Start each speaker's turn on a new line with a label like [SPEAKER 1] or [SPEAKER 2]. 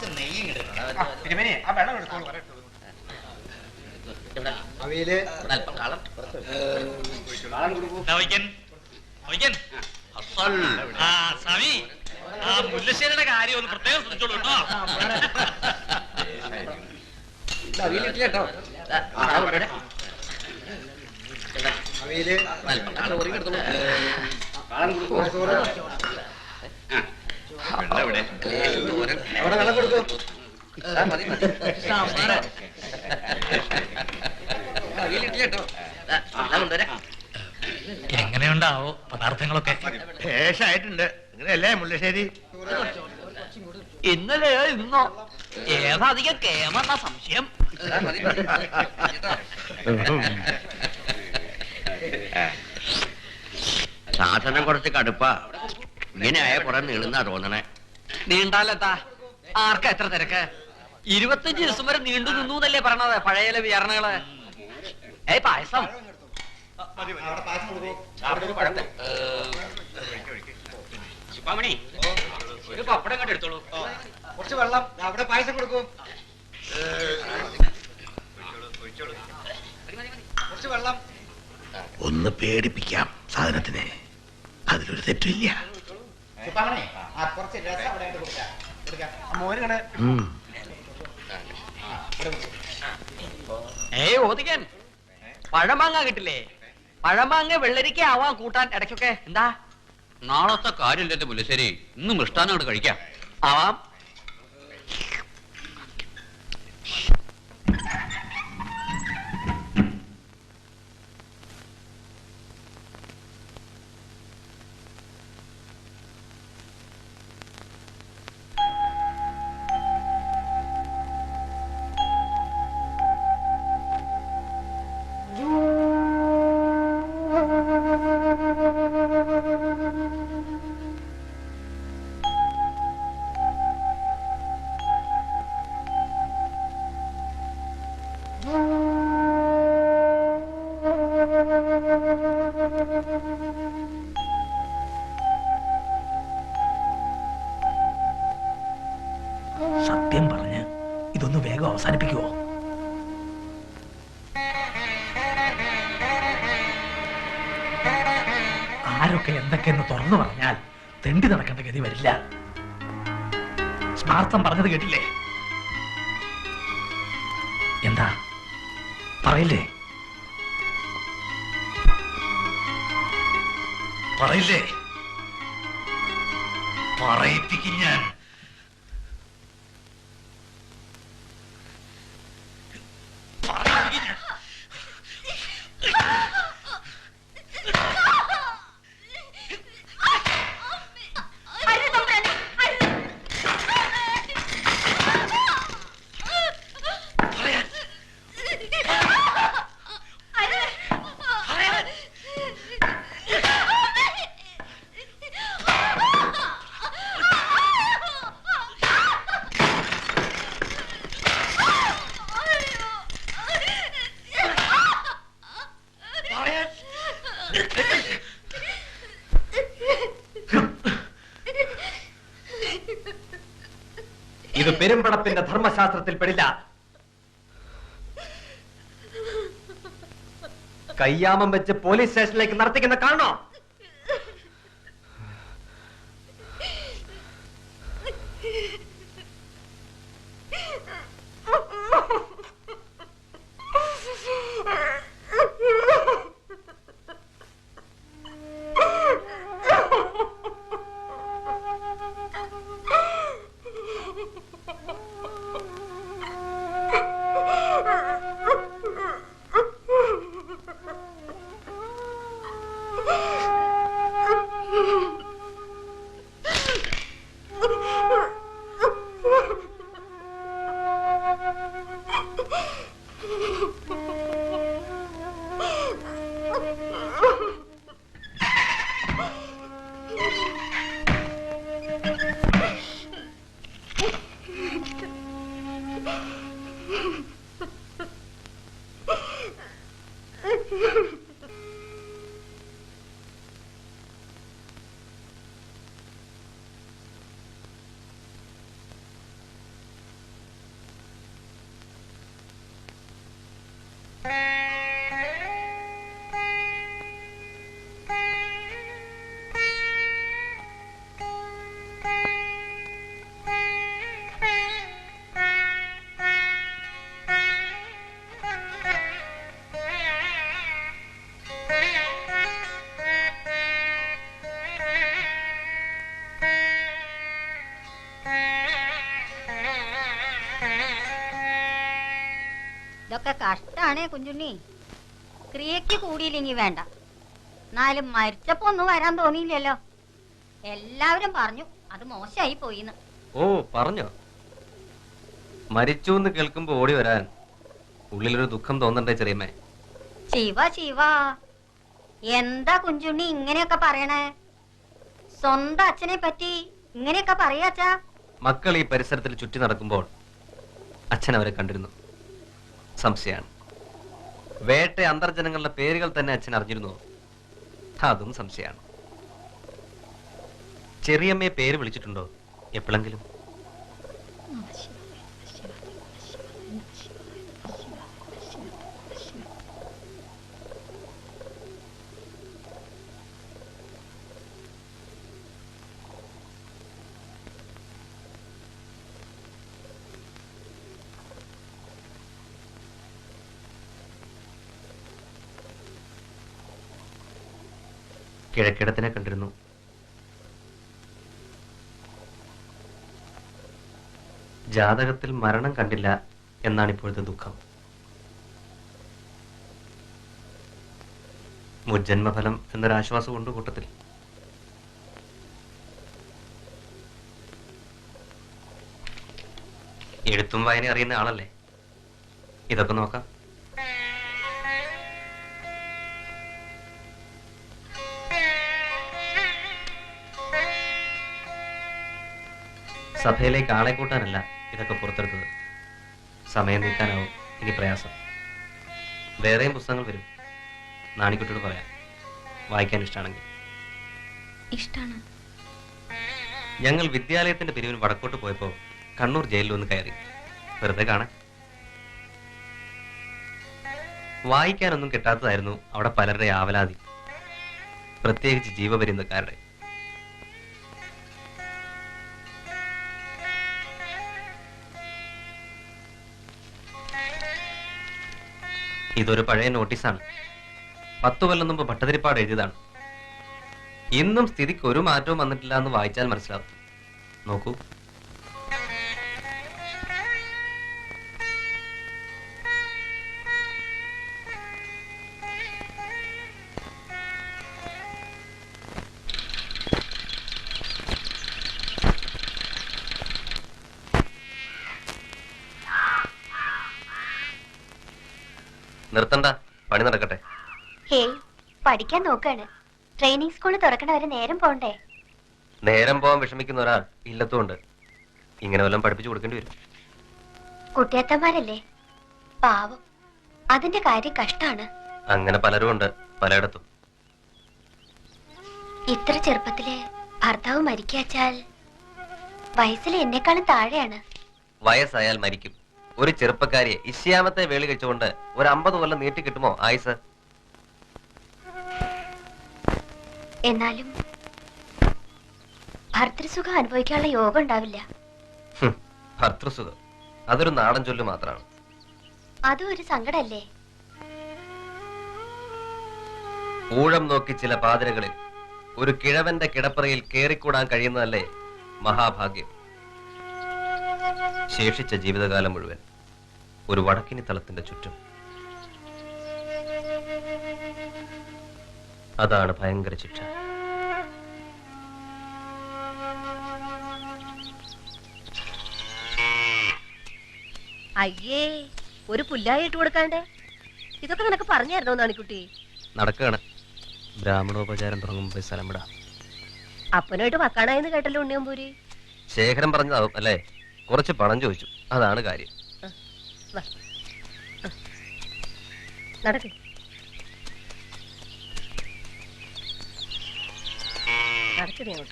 [SPEAKER 1] കുറച്ച് നെയ്യും കിട്ടുന്നുണ്ട്.
[SPEAKER 2] മുല്ലശ്ശേരിയുടെ കാര്യം ഒന്ന് പ്രത്യേകം ശ്രദ്ധിച്ചോളൂ കേട്ടോ. എങ്ങനെയുണ്ടാവോ പദാർത്ഥങ്ങളൊക്കെ?
[SPEAKER 3] ശേഷായിട്ടുണ്ട്. ഇങ്ങനെയല്ലേ മുല്ലശ്ശേരി?
[SPEAKER 2] ഇന്നലെയോ ഇന്നോ ഏതധികം കേമെന്ന സംശയം.
[SPEAKER 3] സാധനം കുറച്ച് കടുപ്പാ. ഇങ്ങനെയായ കുറെ നീളുന്നാ തോന്നണേ.
[SPEAKER 2] നീണ്ടാലെത്താ ആർക്കാ എത്ര തിരക്ക്? 25 ദിവസം വരെ നീണ്ടു നിന്നു എന്നല്ലേ പറഞ്ഞത് പഴയ വിചാരണകള്. പായസം ഒരു പപ്പടം കണ്ട് എടുത്തോളൂ.
[SPEAKER 1] കുറച്ച് വെള്ളം അവിടെ പായസം കൊടുക്കും. കുറച്ച് വെള്ളം.
[SPEAKER 3] ഒന്ന് പേടിപ്പിക്കാം സാധനത്തിനെ, അതിലൊരു തെറ്റില്ല.
[SPEAKER 1] കുറച്ച് രസം അവിടെ കൊടുക്കാം.
[SPEAKER 2] ഓതിക്കാൻ പഴമാങ്ങ കിട്ടില്ലേ? പഴമാങ്ങ വെള്ളരിക്ക ആവാൻ കൂട്ടാൻ ഇടയ്ക്കൊക്കെ എന്താ?
[SPEAKER 4] നാളത്തെ കാര്യമില്ല മുല്ലശ്ശേരി, ഇന്ന് മൃഷ്ടാനം അങ്ങോട്ട് കഴിക്കാം.
[SPEAKER 2] ആവാം.
[SPEAKER 5] സത്യം പറഞ്ഞ് ഇതൊന്ന് വേഗം അവസാനിപ്പിക്കുവോ? ആരൊക്കെ എന്തൊക്കെയെന്ന് തുറന്നു പറഞ്ഞാൽ തെണ്ടി നടക്കേണ്ട ഗതി വരില്ല. സ്മാർത്ഥം പറഞ്ഞത് കേട്ടില്ലേ? എന്താ പറയില്ലേ? പറയില്ലേ? പറയിപ്പിക്കും ഞാൻ.
[SPEAKER 6] ഇത് പെരുമ്പടപ്പിന്റെ ധർമ്മശാസ്ത്രത്തിൽ പെടില്ല. കയ്യാമം വെച്ച് പോലീസ് സ്റ്റേഷനിലേക്ക് നടത്തിക്കുന്ന കാണണോ?
[SPEAKER 7] ഇതൊക്കെ കഷ്ടാണേ കുഞ്ചുണ്ണി. ക്രിയക്ക് കൂടിയില്ലെങ്കി വേണ്ട, എന്നാലും മരിച്ചപ്പോ ഒന്നും വരാൻ തോന്നിയില്ലല്ലോ. എല്ലാവരും പറഞ്ഞു അത് മോശമായി പോയിന്ന്.
[SPEAKER 6] ഓ പറഞ്ഞോ? മരിച്ചു എന്ന് കേൾക്കുമ്പോ ഓടി വരാൻ ഉള്ളിലൊരു ദുഃഖം തോന്നണ്ടേ ചെറിയമ്മേ?
[SPEAKER 7] ശിവ ശിവ, എന്താ കുഞ്ചുണ്ണി ഇങ്ങനെയൊക്കെ പറയണേ? സ്വന്തം അച്ഛനെ പറ്റി ഇങ്ങനെയൊക്കെ പറയാച്ചാ?
[SPEAKER 6] മക്കൾ ഈ പരിസരത്തിൽ ചുറ്റി നടക്കുമ്പോൾ അച്ഛൻ അവരെ കണ്ടിരുന്നു. സംശയമാണ്. വേട്ട അന്തർജനങ്ങളുടെ പേരുകൾ തന്നെ അച്ഛൻ അറിഞ്ഞിരുന്നു. അതും സംശയമാണ്. ചെറിയമ്മയെ പേര് വിളിച്ചിട്ടുണ്ടോ എപ്പോഴെങ്കിലും? കിഴക്കിടത്തിനെ കണ്ടിരുന്നു. ജാതകത്തിൽ മരണം കണ്ടില്ല എന്നാണ് ഇപ്പോഴത്തെ ദുഃഖം. മുജ്ജന്മഫലം എന്നൊരാശ്വാസം കൊണ്ട് കൂട്ടത്തിൽ. എഴുത്തും വായന അറിയുന്ന ആളല്ലേ? ഇതൊക്കെ നോക്കാം. സഭയിലേക്ക് ആളെ കൂട്ടാനല്ല ഇതൊക്കെ പുറത്തെടുത്തത്. സമയം നീക്കാനാവും ഇനി പ്രയാസം. വേറെയും പുസ്തകങ്ങൾ വരും. നാണിക്കുട്ടിയോട് പറയാം, വായിക്കാൻ ഇഷ്ടമാണെങ്കിൽ.
[SPEAKER 7] ഇഷ്ടാണ്.
[SPEAKER 6] ഞങ്ങൾ വിദ്യാലയത്തിന്റെ പിരിവിന് വടക്കോട്ട് പോയപ്പോ കണ്ണൂർ ജയിലിൽ ഒന്ന് കയറി, വെറുതെ കാണാൻ. വായിക്കാനൊന്നും കിട്ടാത്തതായിരുന്നു അവിടെ പലരുടെ ആവലാതി, പ്രത്യേകിച്ച് ജീവപര്യന്തക്കാരുടെ. ഇതൊരു പഴയ നോട്ടീസാണ്. 10 കൊല്ലം മുമ്പ് ഭട്ടതിരിപ്പാട് എഴുതിയതാണ്. ഇന്നും സ്ഥിതിക്ക് ഒരു മാറ്റവും വന്നിട്ടില്ല എന്ന് വായിച്ചാൽ മനസ്സിലാവും. നോക്കൂ. നിർത്തണ്ട, പണി നടക്കട്ടെ.
[SPEAKER 8] ഹേയ്, പഠിക്കാൻ നോക്കാണ്. ട്രെയിനിങ് സ്കൂൾ തുറക്കണ വരെ നേരം പോണ്ടേ?
[SPEAKER 6] നേരം പോകാൻ വിഷമിക്കുന്ന ഒരാൾ ഇല്ലത്തുകൊണ്ട് ഇങ്ങനെ വല്ലതും പഠിപ്പിച്ചു കൊടുക്കേണ്ടി വരും.
[SPEAKER 8] കുട്ടിയത്തന്മാരല്ലേ, പാവം. അതിന്റെ കാര്യം കഷ്ടാണ്.
[SPEAKER 6] അങ്ങനെ പലരും ഉണ്ട് പലയിടത്തും.
[SPEAKER 8] ഇത്ര ചെറുപ്പത്തില് ഭർത്താവ് മരിക്കാച്ചാൽ വയസ്സിൽ എന്നെക്കാളും താഴെയാണ്.
[SPEAKER 6] വയസ്സായാൽ മരിക്കും. ഒരു ചെറുപ്പക്കാരിയെ ഇശ്യാമത്തെ വേളി കഴിച്ചുകൊണ്ട് ഒരു 50 കൊല്ലം നീട്ടി കിട്ടുമോ ആയുസ്?
[SPEAKER 8] എന്നാലും ഭർത്തൃസുഖം അനുഭവിക്കാനുള്ള യോഗം ഉണ്ടാവില്ല.
[SPEAKER 6] ഭർത്തൃസുഖം അതൊരു നാടൻ ചൊല്ല് മാത്രമാണ്.
[SPEAKER 8] അതും ഒരു സങ്കടല്ലേ?
[SPEAKER 6] ഊഴം നോക്കി ചില പാതിരകളിൽ ഒരു കിഴവന്റെ കിടപ്പറയിൽ കേറിക്കൂടാൻ കഴിയുന്നതല്ലേ മഹാഭാഗ്യം. ശേഷിച്ച ജീവിതകാലം മുഴുവൻ ഒരു വടക്കിനി തളത്തിന്റെ ചുറ്റും. അതാണ് ഭയങ്കര ശിക്ഷ.
[SPEAKER 9] അയ്യേ, ഒരു പുല്ലായി ഇട്ട് കൊടുക്കാണ്ട്. ഇതൊക്കെ നിനക്ക് പറഞ്ഞായിരുന്നോ നാണിക്കുട്ടി?
[SPEAKER 6] നടക്കുകയാണ്. ബ്രാഹ്മണോപചാരം തുടങ്ങുമ്പോ സ്ഥലം വിടാം.
[SPEAKER 9] അപ്പനായിട്ട് വക്കാണായെന്ന് കേട്ടല്ലോ ഉണ്ണിയമ്പൂരി.
[SPEAKER 6] ശേഖരൻ പറഞ്ഞതാവും അല്ലേ? കുറച്ച് പണം ചോദിച്ചു, അതാണ് കാര്യം.
[SPEAKER 9] നടക്ക്. നടക്കണേ അങ്ങോട്ട്.